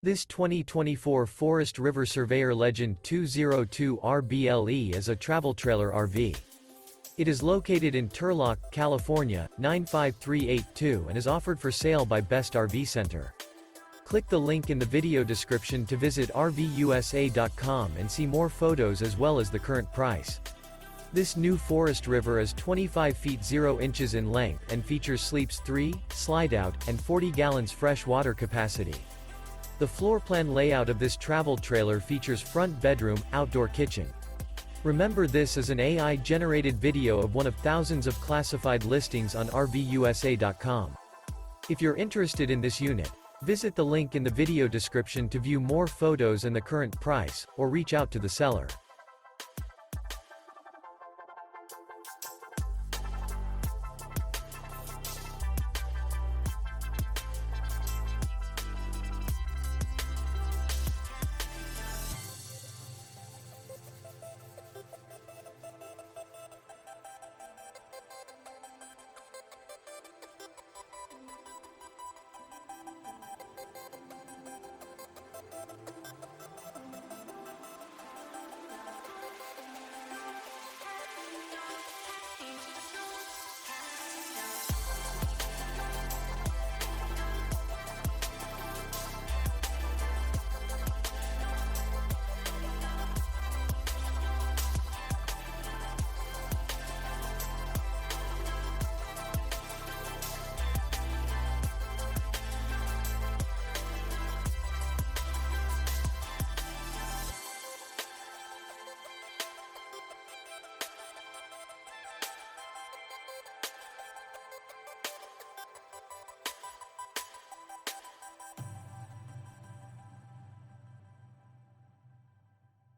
This 2024 Forest River Surveyor Legend 202 RBLE is a travel trailer RV. It is located in Turlock, California, 95382 and is offered for sale by Best RV Center. Click the link in the video description to visit RVUSA.com and see more photos as well as the current price. This new Forest River is 25 feet 0 inches in length and features sleeps 3, Slideout, and 40 gallons fresh water capacity. The floor plan layout of this travel trailer features front bedroom, outdoor kitchen. Remember, this is an AI-generated video of one of thousands of classified listings on RVUSA.com. If you're interested in this unit, visit the link in the video description to view more photos and the current price, or reach out to the seller.